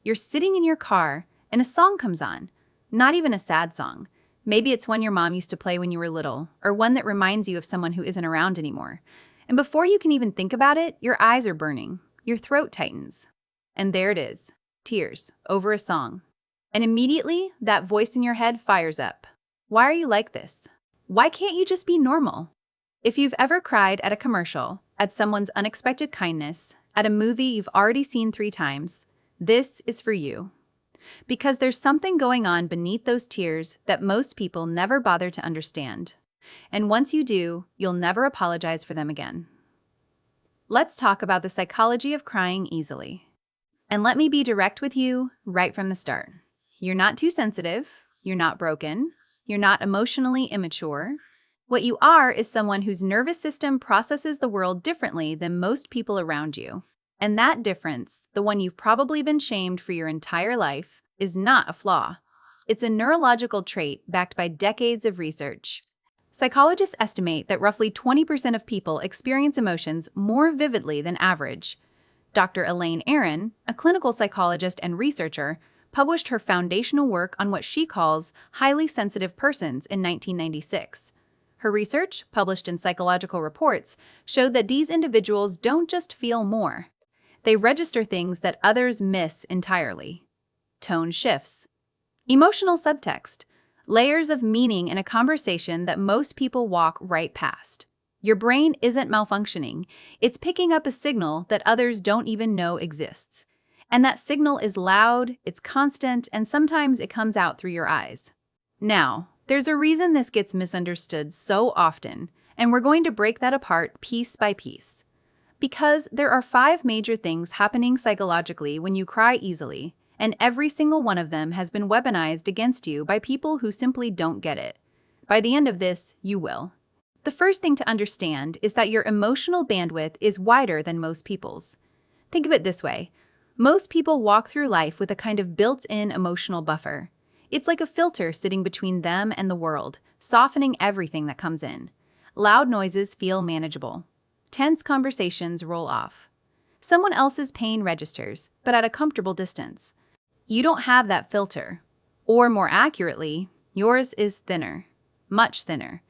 You're sitting in your car and a song comes on, not even a sad song. Maybe it's one your mom used to play when you were little, or one that reminds you of someone who isn't around anymore. And before you can even think about it, your eyes are burning, your throat tightens. And there it is, tears over a song. And immediately, that voice in your head fires up. Why are you like this? Why can't you just be normal? If you've ever cried at a commercial, at someone's unexpected kindness, at a movie you've already seen 3 times, this is for you. Because there's something going on beneath those tears that most people never bother to understand. And once you do, you'll never apologize for them again. Let's talk about the psychology of crying easily. And let me be direct with you right from the start. You're not too sensitive, you're not broken, you're not emotionally immature. What you are is someone whose nervous system processes the world differently than most people around you. And that difference, the one you've probably been shamed for your entire life, is not a flaw. It's a neurological trait backed by decades of research. Psychologists estimate that roughly 20% of people experience emotions more vividly than average. Dr. Elaine Aron, a clinical psychologist and researcher, published her foundational work on what she calls highly sensitive persons in 1996. Her research, published in Psychological Reports, showed that these individuals don't just feel more. They register things that others miss entirely. Tone shifts. Emotional subtext. Layers of meaning in a conversation that most people walk right past. Your brain isn't malfunctioning. It's picking up a signal that others don't even know exists. And that signal is loud, it's constant, and sometimes it comes out through your eyes. Now, there's a reason this gets misunderstood so often, and we're going to break that apart piece by piece. Because there are 5 major things happening psychologically when you cry easily, and every single one of them has been weaponized against you by people who simply don't get it. By the end of this, you will. The first thing to understand is that your emotional bandwidth is wider than most people's. Think of it this way. Most people walk through life with a kind of built-in emotional buffer. It's like a filter sitting between them and the world, softening everything that comes in. Loud noises feel manageable. Tense conversations roll off. Someone else's pain registers, but at a comfortable distance. You don't have that filter. Or more accurately, yours is thinner. Much thinner.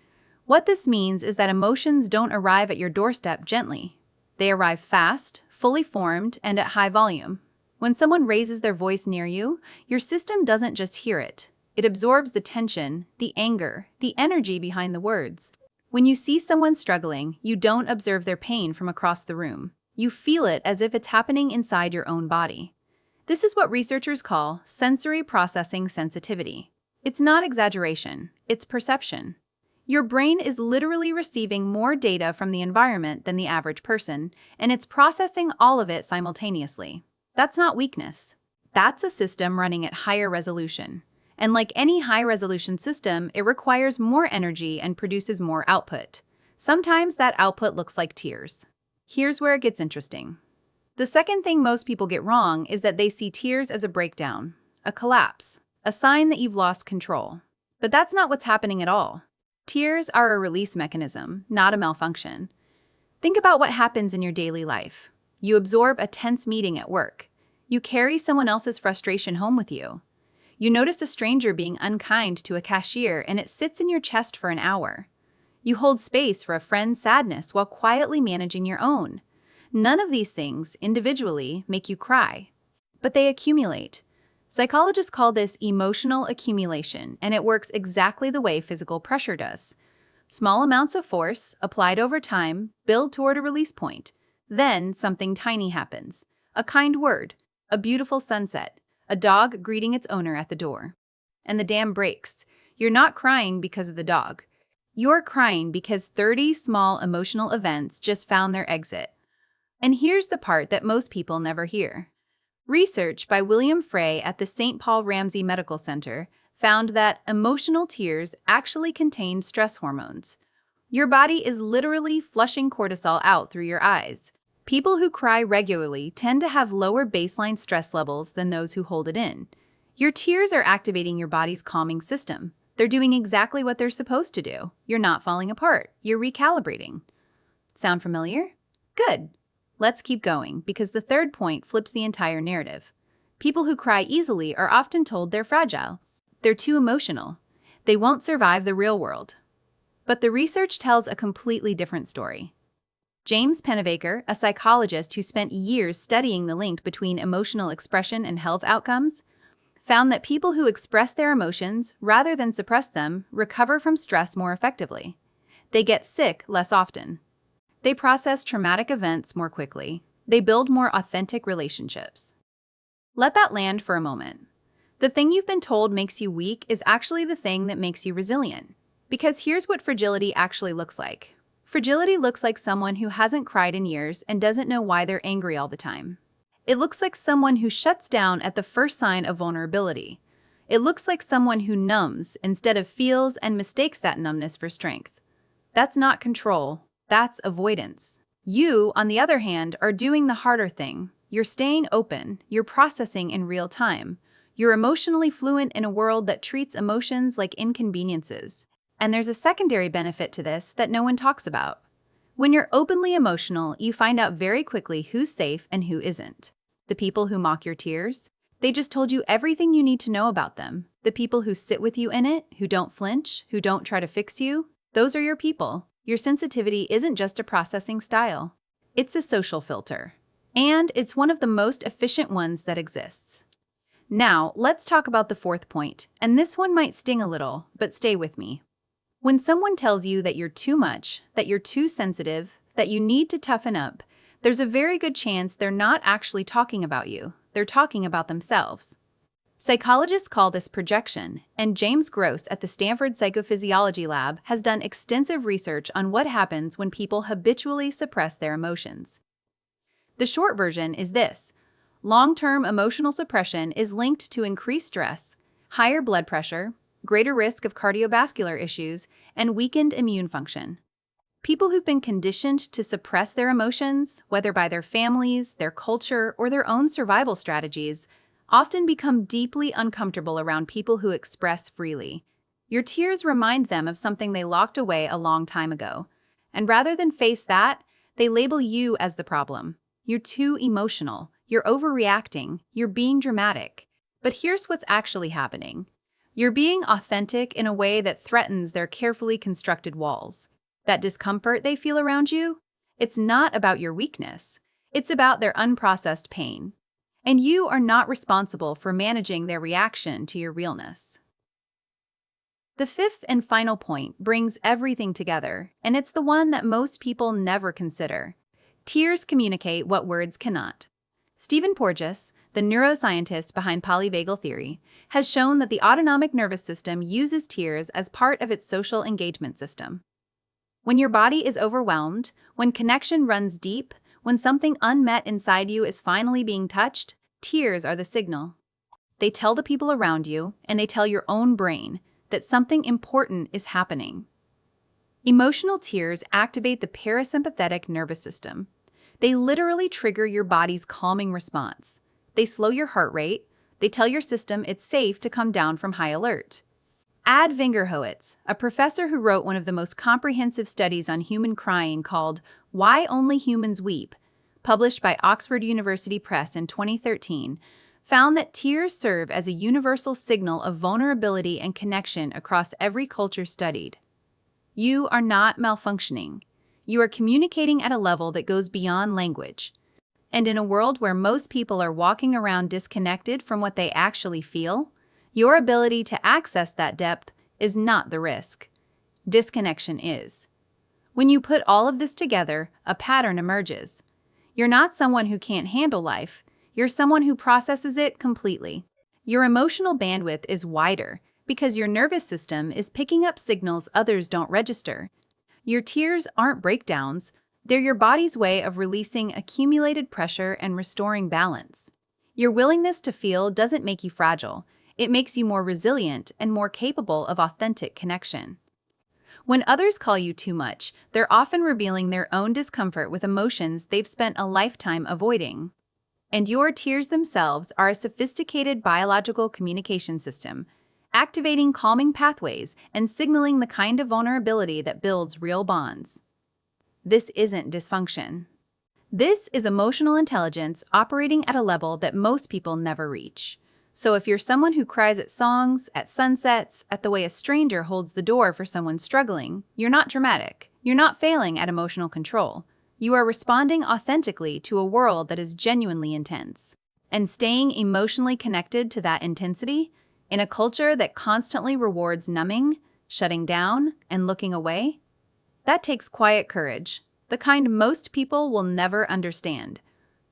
What this means is that emotions don't arrive at your doorstep gently. They arrive fast, fully formed, and at high volume. When someone raises their voice near you, your system doesn't just hear it. It absorbs the tension, the anger, the energy behind the words. When you see someone struggling, you don't observe their pain from across the room. You feel it as if it's happening inside your own body. This is what researchers call sensory processing sensitivity. It's not exaggeration, it's perception. Your brain is literally receiving more data from the environment than the average person, and it's processing all of it simultaneously. That's not weakness. That's a system running at higher resolution. And like any high-resolution system, it requires more energy and produces more output. Sometimes that output looks like tears. Here's where it gets interesting. The second thing most people get wrong is that they see tears as a breakdown, a collapse, a sign that you've lost control. But that's not what's happening at all. Tears are a release mechanism, not a malfunction. Think about what happens in your daily life. You absorb a tense meeting at work. You carry someone else's frustration home with you. You notice a stranger being unkind to a cashier and it sits in your chest for an hour. You hold space for a friend's sadness while quietly managing your own. None of these things, individually, make you cry. But they accumulate. Psychologists call this emotional accumulation, and it works exactly the way physical pressure does. Small amounts of force, applied over time, build toward a release point. Then something tiny happens. A kind word, a beautiful sunset, a dog greeting its owner at the door. And the dam breaks. You're not crying because of the dog. You're crying because 30 small emotional events just found their exit. And here's the part that most people never hear. Research by William Frey at the St. Paul Ramsey Medical Center found that emotional tears actually contain stress hormones. Your body is literally flushing cortisol out through your eyes. People who cry regularly tend to have lower baseline stress levels than those who hold it in. Your tears are activating your body's calming system. They're doing exactly what they're supposed to do. You're not falling apart. You're recalibrating. Sound familiar? Good. Let's keep going, because the third point flips the entire narrative. People who cry easily are often told they're fragile. They're too emotional. They won't survive the real world. But the research tells a completely different story. James Pennebaker, a psychologist who spent years studying the link between emotional expression and health outcomes, found that people who express their emotions rather than suppress them recover from stress more effectively. They get sick less often. They process traumatic events more quickly. They build more authentic relationships. Let that land for a moment. The thing you've been told makes you weak is actually the thing that makes you resilient. Because here's what fragility actually looks like. Fragility looks like someone who hasn't cried in years and doesn't know why they're angry all the time. It looks like someone who shuts down at the first sign of vulnerability. It looks like someone who numbs instead of feels and mistakes that numbness for strength. That's not control, that's avoidance. You, on the other hand, are doing the harder thing. You're staying open, you're processing in real time. You're emotionally fluent in a world that treats emotions like inconveniences. And there's a secondary benefit to this that no one talks about. When you're openly emotional, you find out very quickly who's safe and who isn't. The people who mock your tears, they just told you everything you need to know about them. The people who sit with you in it, who don't flinch, who don't try to fix you, those are your people. Your sensitivity isn't just a processing style. It's a social filter. And it's one of the most efficient ones that exists. Now, let's talk about the fourth point, and this one might sting a little, but stay with me. When someone tells you that you're too much, that you're too sensitive, that you need to toughen up, there's a very good chance they're not actually talking about you. They're talking about themselves. Psychologists call this projection, and James Gross at the Stanford Psychophysiology Lab has done extensive research on what happens when people habitually suppress their emotions. The short version is this: long-term emotional suppression is linked to increased stress, higher blood pressure, greater risk of cardiovascular issues, and weakened immune function. People who've been conditioned to suppress their emotions, whether by their families, their culture, or their own survival strategies, often become deeply uncomfortable around people who express freely. Your tears remind them of something they locked away a long time ago. And rather than face that, they label you as the problem. You're too emotional, you're overreacting, you're being dramatic. But here's what's actually happening. You're being authentic in a way that threatens their carefully constructed walls. That discomfort they feel around you, it's not about your weakness. It's about their unprocessed pain. And you are not responsible for managing their reaction to your realness. The fifth and final point brings everything together, and it's the one that most people never consider. Tears communicate what words cannot. Stephen Porges, the neuroscientist behind polyvagal theory, has shown that the autonomic nervous system uses tears as part of its social engagement system. When your body is overwhelmed, when connection runs deep, when something unmet inside you is finally being touched, tears are the signal. They tell the people around you, and they tell your own brain, that something important is happening. Emotional tears activate the parasympathetic nervous system. They literally trigger your body's calming response. They slow your heart rate. They tell your system it's safe to come down from high alert. Ad Vingerhoetz, a professor who wrote one of the most comprehensive studies on human crying called Why Only Humans Weep, published by Oxford University Press in 2013, found that tears serve as a universal signal of vulnerability and connection across every culture studied. You are not malfunctioning. You are communicating at a level that goes beyond language. And in a world where most people are walking around disconnected from what they actually feel, your ability to access that depth is not the risk. Disconnection is. When you put all of this together, a pattern emerges. You're not someone who can't handle life. You're someone who processes it completely. Your emotional bandwidth is wider because your nervous system is picking up signals others don't register. Your tears aren't breakdowns. They're your body's way of releasing accumulated pressure and restoring balance. Your willingness to feel doesn't make you fragile. It makes you more resilient and more capable of authentic connection. When others call you too much, they're often revealing their own discomfort with emotions they've spent a lifetime avoiding. And your tears themselves are a sophisticated biological communication system, activating calming pathways and signaling the kind of vulnerability that builds real bonds. This isn't dysfunction. This is emotional intelligence operating at a level that most people never reach. So if you're someone who cries at songs, at sunsets, at the way a stranger holds the door for someone struggling, you're not dramatic. You're not failing at emotional control. You are responding authentically to a world that is genuinely intense. And staying emotionally connected to that intensity, in a culture that constantly rewards numbing, shutting down, and looking away, that takes quiet courage, the kind most people will never understand.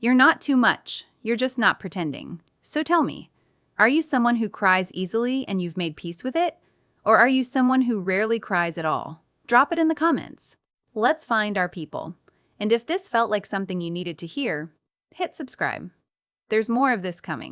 You're not too much, you're just not pretending. So tell me, are you someone who cries easily and you've made peace with it? Or are you someone who rarely cries at all? Drop it in the comments. Let's find our people. And if this felt like something you needed to hear, hit subscribe. There's more of this coming.